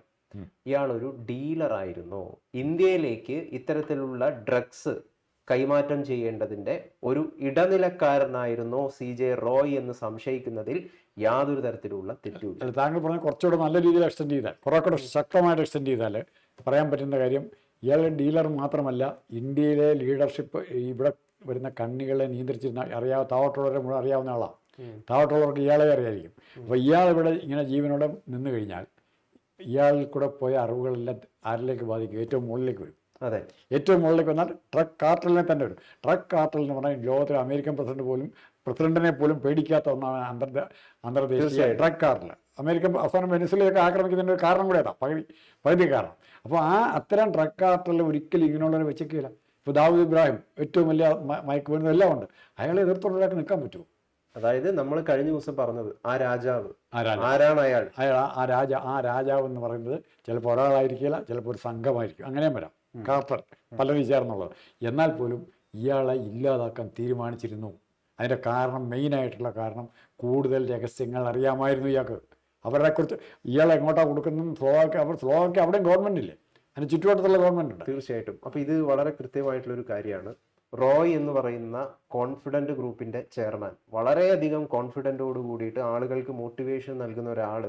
ഇയാളൊരു ഡീലർ ആയിരുന്നോ, ഇന്ത്യയിലേക്ക് ഇത്തരത്തിലുള്ള ഡ്രഗ്സ് കൈമാറ്റം ചെയ്യേണ്ടതിന്റെ ഒരു ഇടനിലക്കാരനായിരുന്നോ CJ റോയ് എന്ന് സംശയിക്കുന്നതിൽ യാതൊരു തരത്തിലുള്ള തെറ്റുമില്ല. താങ്കൾ പറഞ്ഞ കുറച്ചുകൂടെ നല്ല രീതിയിൽ എക്സ്റ്റെൻഡ് ചെയ്താൽ, കുറെ കൂടെ ശക്തമായിട്ട് എക്സ്റ്റെൻഡ് ചെയ്താൽ പറയാൻ പറ്റുന്ന കാര്യം, ഇയാൾ ഡീലർ മാത്രമല്ല, ഇന്ത്യയിലെ ലീഡർഷിപ്പ് ഇവിടെ വരുന്ന കണ്ണികളെ നിയന്ത്രിച്ചിരുന്ന താവട്ടുള്ളവരെ മുഴുവൻ അറിയാവുന്ന ആളാണ്. താവട്ടുള്ളവർക്ക് ഇയാളെ അറിയായിരിക്കും. അപ്പോൾ ഇയാൾ ഇവിടെ ഇങ്ങനെ ജീവനോടെ നിന്ന് കഴിഞ്ഞാൽ ഇയാളിൽ കൂടെ പോയ അറിവുകളെല്ലാം ആരിലേക്ക് ബാധിക്കും? ഏറ്റവും മുകളിലേക്ക് വരും. അതെ, ഏറ്റവും മുകളിലേക്ക് വന്നാൽ ട്രക്ക് കാർട്ടലിനെ തന്നെ വരും. ട്രക്ക് കാർട്ടൽ എന്ന് പറഞ്ഞാൽ ലോകത്തിലെ അമേരിക്കൻ പ്രസിഡന്റിനെ പോലും പേടിക്കാത്ത ഒന്നാണ് അന്തർദേശീയ ട്രക്ക് കാർട്ടൽ. അമേരിക്കൻ അവസാനം വെനിസുലയൊക്കെ ആക്രമിക്കുന്നതിൻ്റെ ഒരു കാരണം കൂടെ പകുതി കാരണം. അപ്പോൾ അത്തരം ട്രക്ക് കാർട്ടലിൽ ഒരിക്കലും ഇങ്ങനെയുള്ളവരെ വെച്ചേക്കില്ല. ഇപ്പോൾ ദാവൂദ് ഇബ്രാഹിം ഏറ്റവും വലിയ മയക്കുമരുന്ന് എല്ലാം ഉണ്ട്. അയാളെ എതിർത്തുള്ള ഒരാൾക്ക് നിൽക്കാൻ പറ്റുമോ? അതായത് നമ്മൾ കഴിഞ്ഞ ദിവസം പറഞ്ഞത് ആ രാജാവ് ആരാണ്? ആ രാജാവ് എന്ന് പറയുന്നത് ചിലപ്പോൾ ഒരാളായിരിക്കില്ല, ചിലപ്പോൾ ഒരു സംഘമായിരിക്കും, അങ്ങനെയും വരാം. കാർട്ടർ പലരും ചേർന്നുള്ളത്. എന്നാൽ പോലും ഇയാളെ ഇല്ലാതാക്കാൻ തീരുമാനിച്ചിരുന്നു. അതിൻ്റെ കാരണം, മെയിനായിട്ടുള്ള കാരണം, കൂടുതൽ രഹസ്യങ്ങൾ അറിയാമായിരുന്നു ഇയാൾക്ക്. അവരെക്കുറിച്ച് ഇയാളെ എങ്ങോട്ടാണ് കൊടുക്കുന്നതും സ്ലോവാക്യ അവിടെയും ഗവൺമെൻറ് ഇല്ലേ, അതിന് ചുറ്റുവട്ടത്തുള്ള ഗവൺമെൻറ് ഉണ്ട്. തീർച്ചയായിട്ടും. അപ്പോൾ ഇത് വളരെ കൃത്യമായിട്ടുള്ളൊരു കാര്യമാണ്. റോയ് എന്ന് പറയുന്ന കോൺഫിഡൻറ്റ് ഗ്രൂപ്പിൻ്റെ ചെയർമാൻ, വളരെയധികം കോൺഫിഡൻറ്റോട് കൂടിയിട്ട് ആളുകൾക്ക് മോട്ടിവേഷൻ നൽകുന്ന ഒരാൾ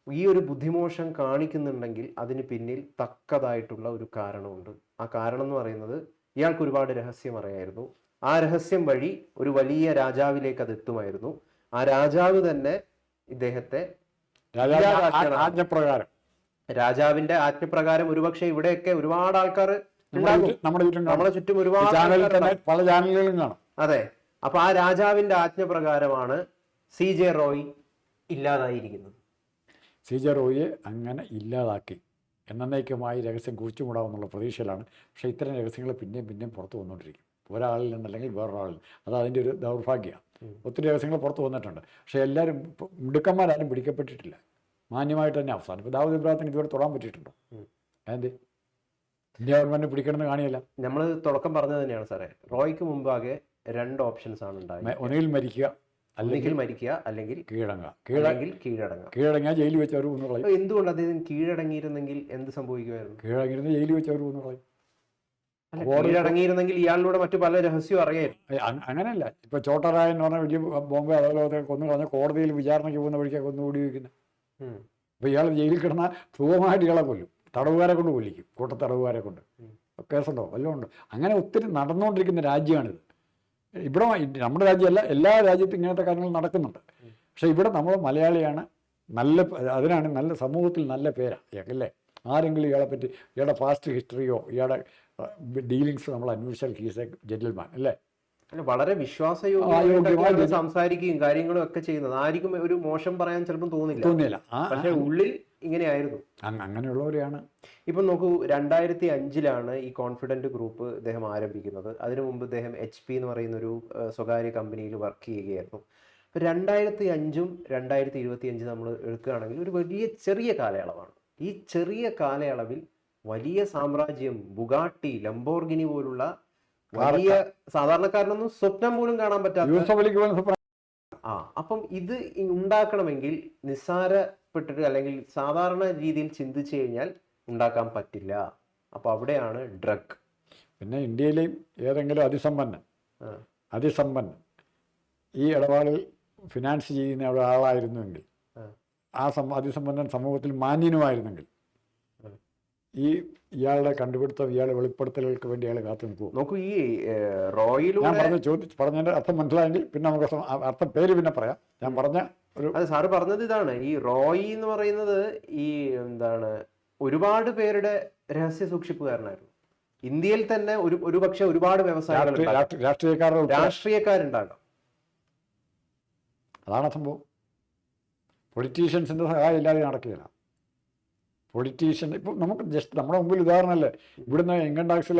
ഈ ഒരു ബുദ്ധിമോശം കാണിക്കുന്നുണ്ടെങ്കിൽ അതിന് പിന്നിൽ തക്കതായിട്ടുള്ള ഒരു കാരണമുണ്ട്. ആ കാരണം എന്ന് പറയുന്നത് ഇയാൾക്ക് ഒരുപാട് രഹസ്യം അറിയായിരുന്നു. ആ രഹസ്യം വഴി ഒരു വലിയ രാജാവിലേക്ക് അത് എത്തുമായിരുന്നു. ആ രാജാവ് തന്നെ ഇദ്ദേഹത്തെ രാജാവിന്റെ ആജ്ഞപ്രകാരം ഒരുപക്ഷെ ഇവിടെയൊക്കെ ഒരുപാട് ആൾക്കാർ നമ്മളെ ചുറ്റും ഒരുപാട് പല ചാനലുകളും കാണും. അതെ, അപ്പൊ ആ രാജാവിന്റെ ആജ്ഞപ്രകാരമാണ് CJ റോയ് ഇല്ലാതായിരിക്കുന്നത്. CJ റോയിയെ അങ്ങനെ ഇല്ലാതാക്കി എന്നേക്കുമായി രഹസ്യം കുഴിച്ചുകൂടാമെന്നുള്ള പ്രതീക്ഷയിലാണ്. പക്ഷേ ഇത്തരം രഹസ്യങ്ങൾ പിന്നെയും പുറത്തു വന്നുകൊണ്ടിരിക്കും, ഒരാളിൽ നിന്നല്ലെങ്കിൽ വേറൊരാളിൽ. അത് അതിൻ്റെ ഒരു ദൗർഭാഗ്യമാണ്. ഒത്തിരി രഹസ്യങ്ങൾ പുറത്തു വന്നിട്ടുണ്ട്. പക്ഷേ എല്ലാവരും മിടുക്കന്മാരാരും പിടിക്കപ്പെട്ടിട്ടില്ല. മാന്യമായിട്ട് തന്നെ അവസാനം. ഇപ്പോൾ ദാവൂദ് ഇബ്രാഹിമിന് ഇതുവരെ തൊടാൻ പറ്റിയിട്ടുണ്ടോ? അതെന്ത് ഇന്ത്യ ഗവൺമെന്റ് പിടിക്കണമെന്ന് കാണിയല്ല. നമ്മൾ തുടക്കം പറഞ്ഞത് തന്നെയാണ് സാറേ, റോയ്ക്ക് മുമ്പാകെ 2 ഓപ്ഷൻസ് ആണ് ഉണ്ടായത്. ഒന്നുകിൽ മരിക്കുക, അല്ലെങ്കിൽ കീഴടങ്ങുക, ജയിലിൽ വെച്ച് അവർ കൊന്നു കളയും. എന്തുകൊണ്ട് അദ്ദേഹം കീഴടങ്ങിയിരുന്നെങ്കിൽ എന്ത് സംഭവിക്കുമായിരുന്നു? കീഴടങ്ങിയിരുന്ന ജയിലിൽ വെച്ച് അവർ കൊന്നു കളയും. കീഴടങ്ങിയിരുന്നെങ്കിൽ ഇയാളിലൂടെ മറ്റു പല രഹസ്യവും അറിയായിരുന്നു. അങ്ങനെയല്ല. ഇപ്പൊ ചോട്ടറായ എന്ന് പറഞ്ഞാൽ വലിയ ബോംബെ അതോലോകത്തെ കൊന്നു കളഞ്ഞ കോടതിയിൽ വിചാരണയ്ക്ക് പോകുന്ന വഴിക്കൊക്കെ കൊന്നുകൂടി വയ്ക്കുന്നത്. അപ്പൊ ഇയാൾ ജയിലിൽ കിടന്നാൽ സുഖമായിട്ട് ഇയാളെ കൊല്ലും, തടവുകാരെ കൊണ്ട് കൊല്ലിക്കും, കൂട്ടത്തടവുകാരെ കൊണ്ട്. കേസുണ്ടോ? വല്ലതും ഉണ്ട്. അങ്ങനെ ഒത്തിരി നടന്നുകൊണ്ടിരിക്കുന്ന രാജ്യമാണിത്. ഇവിടെ നമ്മുടെ രാജ്യമല്ല, എല്ലാ രാജ്യത്തും ഇങ്ങനത്തെ കാര്യങ്ങൾ നടക്കുന്നുണ്ട്. പക്ഷെ ഇവിടെ നമ്മൾ മലയാളിയാണ്, അതിനാണ് നല്ല സമൂഹത്തിൽ നല്ല പേരാണ് ഇയാൾക്കല്ലേ. ആരെങ്കിലും ഇയാളെ പറ്റി, ഇയാളുടെ പാസ്റ്റ് ഹിസ്റ്ററിയോ ഇയാളുടെ ഡീലിങ്സ് നമ്മൾ അന്വേഷിച്ചാൽ ഹീസ് എ ജെന്റിൽമാൻ അല്ലേ. വളരെ വിശ്വാസയോഗ്യമായി സംസാരിക്കുകയും കാര്യങ്ങളും ഒക്കെ ചെയ്യുന്നത്. ആർക്കും ഒരു മോശം പറയാൻ ചിലപ്പോൾ തോന്നില്ല. പക്ഷെ ഉള്ളിൽ ഇങ്ങനെയായിരുന്നു. അങ്ങനെയുള്ളവരെയാണ്. ഇപ്പം നോക്കൂ, 2005 ഈ കോൺഫിഡൻറ്റ് ഗ്രൂപ്പ് ഇദ്ദേഹം ആരംഭിക്കുന്നത്. അതിനു മുമ്പ് ഇദ്ദേഹം HP എന്ന് പറയുന്ന ഒരു സ്വകാര്യ കമ്പനിയിൽ വർക്ക് ചെയ്യുകയായിരുന്നു. 2005 2025 നമ്മൾ എടുക്കുകയാണെങ്കിൽ ഒരു വലിയ ചെറിയ കാലയളവാണ്. ഈ ചെറിയ കാലയളവിൽ വലിയ സാമ്രാജ്യം, ബുഗാട്ടി, ലംബോർഗിനി പോലുള്ള വലിയ സാധാരണക്കാരനൊന്നും സ്വപ്നം പോലും കാണാൻ പറ്റാത്ത അപ്പം ഇത് ഉണ്ടാക്കണമെങ്കിൽ നിസ്സാരപ്പെട്ടിട്ട് അല്ലെങ്കിൽ സാധാരണ രീതിയിൽ ചിന്തിച്ചു കഴിഞ്ഞാൽ ഉണ്ടാക്കാൻ പറ്റില്ല. അപ്പൊ അവിടെയാണ് ഡ്രഗ്. പിന്നെ ഇന്ത്യയിലെയും ഏതെങ്കിലും അതിസമ്പന്നൻ ഈ ഇടപാടിൽ ഫിനാൻസ് ചെയ്യുന്ന ഒരാളായിരുന്നുവെങ്കിൽ, ആ അതിസമ്പന്നൻ സമൂഹത്തിൽ മാന്യനുമായിരുന്നെങ്കിൽ, ഇയാളുടെ കണ്ടുപിടുത്തം, ഇയാളുടെ വെളിപ്പെടുത്തലുകൾക്ക് വേണ്ടി അയാൾ കാത്തു നിൽക്കും. നോക്കൂ, ഈ റോയിലൂടെ ഞാൻ പറഞ്ഞതിന്റെ അർത്ഥം മനസ്സിലായെങ്കിൽ പിന്നെ നമുക്ക് അർത്ഥം പേര് പിന്നെ പറയാം. ഞാൻ പറഞ്ഞ അത് സാറ് പറഞ്ഞത് ഇതാണ്, ഈ റോയി എന്ന് പറയുന്നത് ഈ ഒരുപാട് പേരുടെ രഹസ്യ സൂക്ഷിപ്പുകാരനായിരുന്നു. ഇന്ത്യയിൽ തന്നെ ഒരുപക്ഷെ ഒരുപാട് വ്യവസായികൾ, രാഷ്ട്രീയക്കാരുണ്ടാകാം. അതാണ് സംഭവം. പൊളിറ്റീഷ്യൻസിൻ്റെ സഹായം ഇല്ലാതെ നടക്കുകയില്ല. പൊളിറ്റീഷ്യൻ ഇപ്പോൾ നമുക്ക് ജസ്റ്റ് നമ്മുടെ മുമ്പിൽ ഉദാഹരണമല്ലേ, ഇവിടുന്ന് ഇൻകം ടാക്സിൽ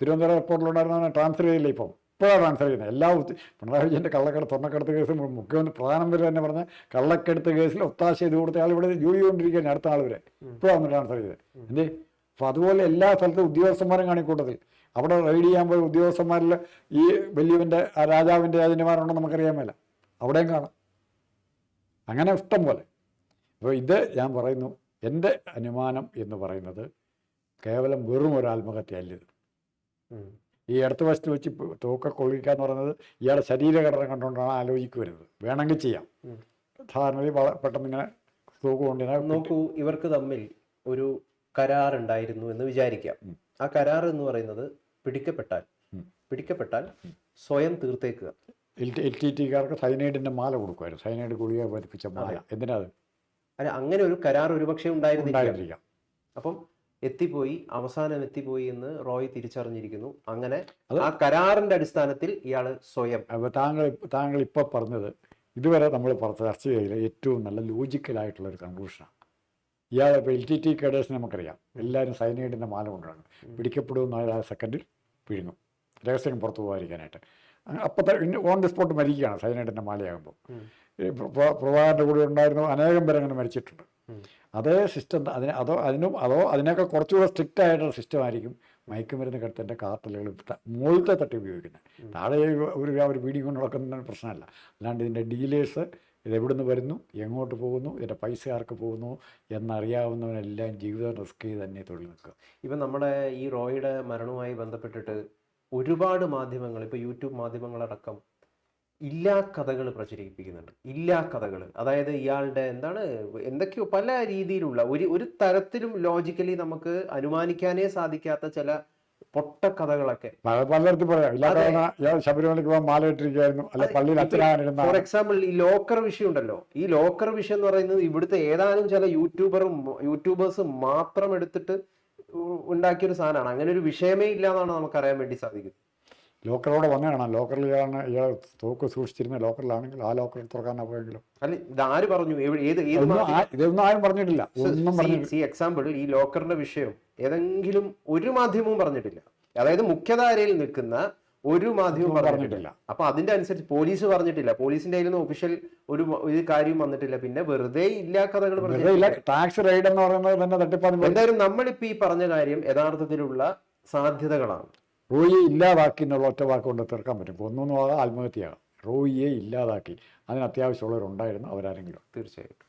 തിരുവനന്തപുരം എയർപോർട്ടിലുണ്ടായിരുന്ന ട്രാൻസ്ഫർ ചെയ്യില്ല. ഇപ്പോഴാണ് ട്രാൻസ്ഫർ ചെയ്യുന്നത്. പിണറായി വിജയൻ്റെ സ്വർണ്ണക്കടത്ത് കേസ് മുഖ്യമന്ത്രി പ്രധാനമന്ത്രി തന്നെ പറഞ്ഞ കള്ളക്കടത്ത് കേസിൽ ഒത്താശ ചെയ്ത് കൊടുത്ത ആൾ ഇവിടെ ജോലി ചെയ്തുകൊണ്ടിരിക്കുകയാണ് അടുത്ത ആൾ വരെ. ഇപ്പോഴാണ് ട്രാൻസ്ഫർ ചെയ്തത്. എന്തേ? അപ്പോൾ അതുപോലെ എല്ലാ സ്ഥലത്തും ഉദ്യോഗസ്ഥന്മാരും കാണിക്കൂട്ടത്തിൽ അവിടെ റെയ്ഡ് ചെയ്യാൻ പോയ ഉദ്യോഗസ്ഥന്മാരിൽ ഈ വലിയവൻ്റെ രാജാവിൻ്റെ ഏജന്റുമാരുണ്ടെന്ന് നമുക്കറിയാൻ മേല, അവിടെയും കാണാം. അങ്ങനെ ഇഷ്ടം പോലെ. അപ്പോൾ ഇത് ഞാൻ പറയുന്നു, എൻ്റെ അനുമാനം എന്ന് പറയുന്നത് കേവലം വെറും ഒരു ആത്മഹത്യയല്ല ഇത്. ഈ അടുത്ത വശത്ത് വെച്ച് തോക്ക കൊള്ളിക്കുക എന്ന് പറയുന്നത് ഇയാളുടെ ശരീരഘടന കണ്ടുകൊണ്ടാണ് ആലോചിക്ക് വരുന്നത്. വേണമെങ്കിൽ ചെയ്യാം. സാധാരണ പെട്ടെന്ന് ഇങ്ങനെ തോക്ക് കൊണ്ട് നോക്കൂ, ഇവർക്ക് തമ്മിൽ ഒരു കരാർ ഉണ്ടായിരുന്നു എന്ന് വിചാരിക്കാം. ആ കരാർ എന്ന് പറയുന്നത് പിടിക്കപ്പെട്ടാൽ സ്വയം തീർത്തേക്കുക. LTTക്കാർക്ക് സൈനൈഡിൻ്റെ മാല കൊടുക്കുമായിരുന്നു, സൈനൈഡ് ഗുളിക പതിപ്പിച്ച മാല. എന്തിനാ അത്? അല്ല, അങ്ങനെ ഒരു കരാർ ഒരുപക്ഷെ ഉണ്ടായിരുന്നില്ല. അപ്പം അവസാനം എത്തിപ്പോയി എന്ന് റോയ് തിരിച്ചറിഞ്ഞിരിക്കുന്നു. അങ്ങനെ ആ കരാറിന്റെ അടിസ്ഥാനത്തിൽ ഇയാൾ സ്വയം. അപ്പോൾ താങ്കൾ ഇപ്പോൾ പറഞ്ഞത് ഇതുവരെ നമ്മൾ ചർച്ച ചെയ്തതിൽ ഏറ്റവും നല്ല ലോജിക്കലായിട്ടുള്ളൊരു കൺക്ലൂഷനാണ്. ഇയാൾ ഇപ്പോൾ LTT കേഡേഴ്സിന് നമുക്കറിയാം, എല്ലാവരും സൈനൈഡിൻ്റെ മാല കൊണ്ടാണ് പിടിക്കപ്പെടുന്ന സെക്കൻഡിൽ പിഴുങ്ങും, രഹസ്യം പുറത്തു പോകാതിരിക്കാനായിട്ട്. അപ്പം ഓൺ ദി സ്പോട്ട് മരിക്കുകയാണ് സൈനൈഡിൻ്റെ മാലയാകുമ്പോൾ. പ്രഭാകരൻ്റെ കൂടെ ഉണ്ടായിരുന്ന അനേകം പേര് അങ്ങനെ മരിച്ചിട്ടുണ്ട്. അതേ സിസ്റ്റം അതിനേക്കാൾ കുറച്ചുകൂടെ സ്ട്രിക്റ്റ് ആയിട്ടുള്ള സിസ്റ്റം ആയിരിക്കും മയക്കുമരുന്ന് കിടത്തിൻ്റെ കാർട്ടലുകൾ മുകളിലത്തെ തട്ടി ഉപയോഗിക്കുന്നത്. താഴെ ഒരു വീഡിയോ കൊണ്ട് നടക്കുന്ന പ്രശ്നമല്ല. അല്ലാണ്ട് ഇതിൻ്റെ ഡീലേഴ്സ് ഇതെവിടുന്ന് വരുന്നു, എങ്ങോട്ട് പോകുന്നു, ഇതിൻ്റെ പൈസ ആർക്ക് പോകുന്നു എന്നറിയാവുന്നവനെല്ലാം ജീവിതം റിസ്ക് ചെയ്ത് തന്നെ തൊഴിൽ നിൽക്കുക. ഇപ്പം നമ്മുടെ ഈ റോയിയുടെ മരണവുമായി ബന്ധപ്പെട്ടിട്ട് ഒരുപാട് മാധ്യമങ്ങൾ, ഇപ്പോൾ യൂട്യൂബ് മാധ്യമങ്ങളടക്കം ഇല്ലാ കഥകൾ പ്രചരിപ്പിക്കുന്നുണ്ട്. ഇല്ലാ കഥകൾ, അതായത് ഇയാളുടെ എന്തൊക്കെയോ പല രീതിയിലുള്ള ഒരു തരത്തിലും ലോജിക്കലി നമുക്ക് അനുമാനിക്കാനേ സാധിക്കാത്ത ചില പൊട്ട കഥകളൊക്കെ പലയിടത്തും പറയാം. ശബരിമലയ്ക്ക് പോകാൻ മാല ഇട്ടിരിക്കുകയായിരുന്നു, അല്ല പള്ളിയിൽ അച്ഛനായിരുന്നു. ഫോർ എക്സാമ്പിൾ, ഈ ലോക്കർ വിഷയം ഉണ്ടല്ലോ. ഈ ലോക്കർ വിഷയം എന്ന് പറയുന്നത് ഇവിടുത്തെ ഏതാനും ചില യൂട്യൂബേഴ്സ് മാത്രം എടുത്തിട്ട് ഉണ്ടാക്കിയൊരു സാധനമാണ്. അങ്ങനെ ഒരു വിഷയമേ ഇല്ല എന്നാണ് നമുക്കറിയാൻ വേണ്ടി സാധിക്കുന്നത്. ലോക്കറോടെ വന്നു കാണാം. ലോക്കറിലാണ് ഇയാൾ തോക്ക് സൂക്ഷിച്ചിരുന്ന ലോക്കറിലാണെങ്കിൽ ആ ലോക്കർ തുറക്കാനാ പോയെങ്കിലും. അല്ല, ഇതാര് പറഞ്ഞു? ഇതൊന്നും ആരും പറഞ്ഞിട്ടില്ല. എക്സാമ്പിൾ, ഈ ലോക്കറിന്റെ വിഷയം ഏതെങ്കിലും ഒരു മാധ്യമവും പറഞ്ഞിട്ടില്ല. അതായത് മുഖ്യധാരയിൽ നിൽക്കുന്ന ഒരു മാധ്യമവും പറഞ്ഞിട്ടില്ല. അപ്പൊ അതിന്റെ അനുസരിച്ച് പോലീസ് പറഞ്ഞിട്ടില്ല. പോലീസിന്റെ കയ്യിൽ നിന്ന് ഒഫീഷ്യൽ ഒരു കാര്യവും വന്നിട്ടില്ല. പിന്നെ വെറുതെ ഇല്ലാ കഥകൾ ടാക്സ് റൈഡ് എന്ന് പറയുന്നത് തന്നെ തട്ടിപ്പാണ്. എന്തായാലും നമ്മളിപ്പോ ഈ പറഞ്ഞ കാര്യം യഥാർത്ഥത്തിലുള്ള സാധ്യതകളാണ്. റോയിയെ ഇല്ലാതാക്കി എന്നുള്ള ഒറ്റ വാക്കുകൊണ്ട് തീർക്കാൻ പറ്റും. ഒന്നൊന്നും ആകാം, ആത്മഹത്യയാകാം. റോയിയെ ഇല്ലാതാക്കി, അതിന് അത്യാവശ്യമുള്ളവരുണ്ടായിരുന്നു, അവരാരെങ്കിലും. തീർച്ചയായിട്ടും.